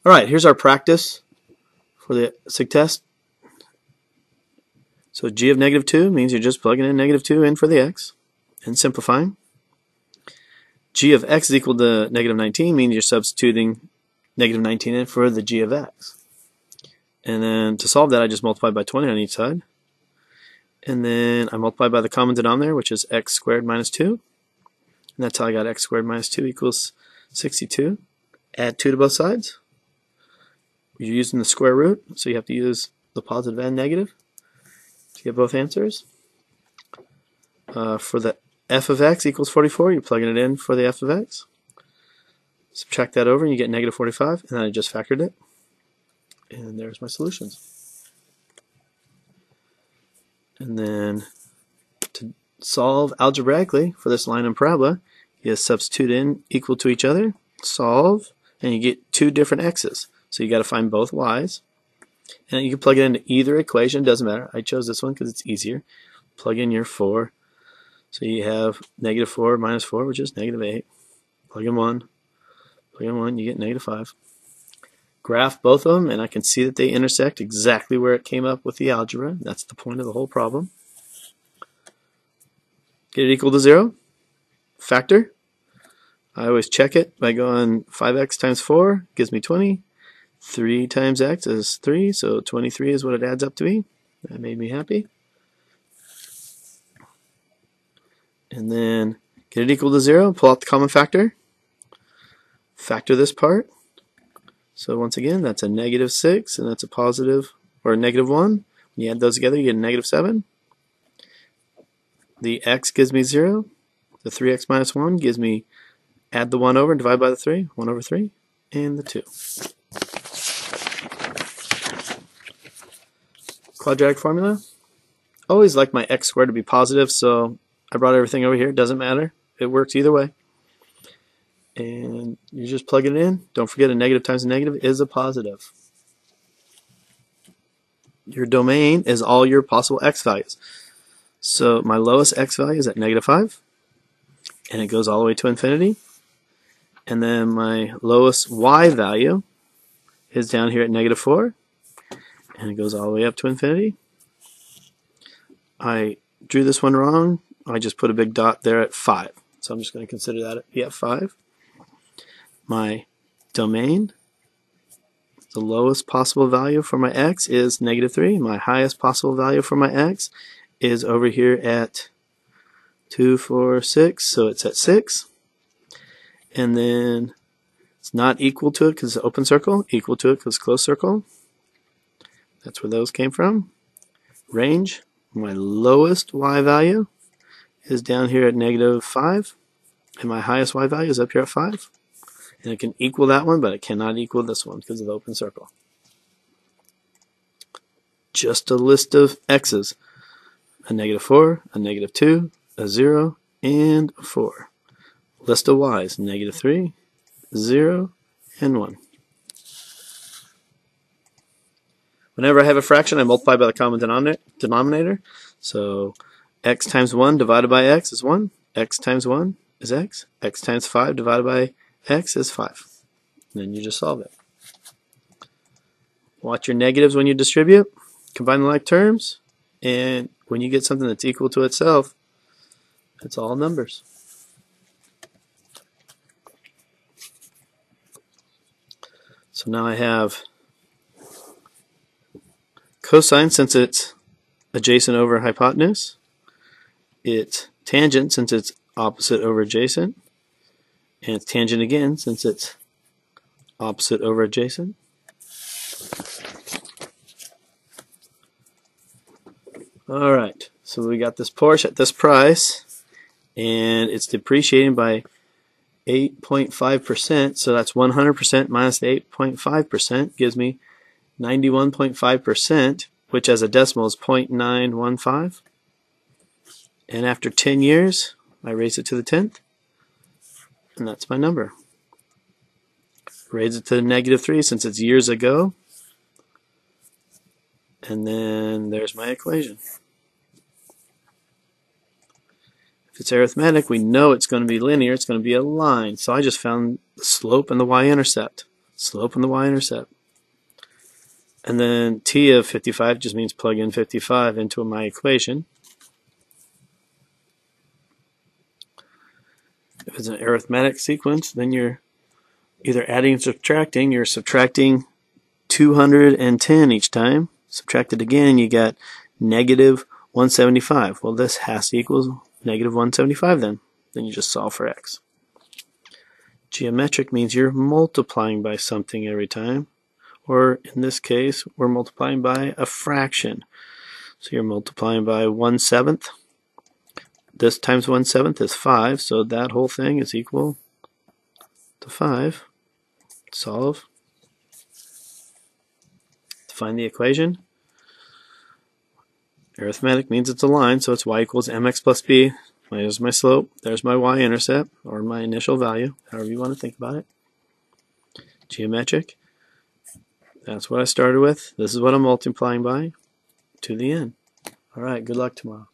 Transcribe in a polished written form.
Alright, here's our practice for the Sig Test. So g of negative 2 means you're just plugging in negative 2 in for the x and simplifying. G of x is equal to negative 19 means you're substituting negative 19 in for the g of x. And then to solve that, I just multiply by 20 on each side. And then I multiply by the common denominator, which is x squared minus 2. And that's how I got x squared minus 2 equals 62. Add 2 to both sides. You're using the square root, so you have to use the positive and negative to get both answers. For the f of x equals 44, you're plugging it in for the f of x. Subtract that over and you get negative 45, and then I just factored it. And there's my solutions. And then to solve algebraically for this line and parabola, you substitute in equal to each other, solve, and you get two different x's. So you got to find both y's. And you can plug it into either equation, doesn't matter. I chose this one because it's easier. Plug in your 4. So you have negative 4 minus 4, which is negative 8. Plug in 1. Plug in 1, you get negative 5. Graph both of them, and I can see that they intersect exactly where it came up with the algebra. That's the point of the whole problem. Get it equal to 0. Factor. I always check it by going 5x times 4 gives me 20. 3 times x is 3, so 23 is what it adds up to be. That made me happy. And then get it equal to 0, pull out the common factor. Factor this part. So once again, that's a negative 6, and that's a positive, or a negative 1. When you add those together, you get a negative 7. The x gives me 0. The 3x minus 1 gives me, add the 1 over and divide by the 3, 1 over 3, and the 2. Quadratic formula. Always like my x squared to be positive, so I brought everything over here. It doesn't matter. It works either way. And you just plug it in. Don't forget a negative times a negative is a positive. Your domain is all your possible x values. So my lowest x value is at negative 5. And it goes all the way to infinity. And then my lowest y value is down here at negative 4. And it goes all the way up to infinity. I drew this one wrong. I just put a big dot there at 5. So I'm just going to consider that be at 5. My domain, the lowest possible value for my x is negative 3. My highest possible value for my x is over here at 2, 4, 6. So it's at 6. And then it's not equal to it because it's an open circle. Equal to it because it's a closed circle. That's where those came from. Range, my lowest y value is down here at negative 5. And my highest y value is up here at 5. And it can equal that one, but it cannot equal this one because of the open circle. Just a list of x's. A negative 4, a negative 2, a 0, and a 4. List of y's. Negative 3, 0, and 1. Whenever I have a fraction, I multiply by the common denominator. So x times 1 divided by x is 1. X times 1 is x. X times 5 divided by x is 5. And then you just solve it. Watch your negatives when you distribute. Combine the like terms. And when you get something that's equal to itself, it's all numbers. So now I have cosine since it's adjacent over hypotenuse. It's tangent since it's opposite over adjacent. And it's tangent again since it's opposite over adjacent. Alright, so we got this Porsche at this price, and it's depreciating by 8.5%, so that's 100% minus the 8.5% gives me 91.5%, which as a decimal is 0.915. And after 10 years, I raise it to the 10th, and that's my number. Raise it to the negative 3 since it's years ago. And then there's my equation. If it's arithmetic, we know it's going to be linear. It's going to be a line. So I just found the slope and the y-intercept. slope and the y-intercept. And then t of 55 just means plug in 55 into my equation. If it's an arithmetic sequence, then you're either adding or subtracting. You're subtracting 210 each time. Subtract it again, you got negative 175. Well, this has to equal negative 175 then. Then you just solve for x. Geometric means you're multiplying by something every time. Or in this case, we're multiplying by a fraction. So you're multiplying by 1/7. This times 1/7 is 5, so that whole thing is equal to 5. Solve. To find the equation, arithmetic means it's a line, so it's y equals mx plus b. There's my slope, there's my y-intercept, or my initial value, however you want to think about it. Geometric, that's what I started with. This is what I'm multiplying by to the end. All right, good luck tomorrow.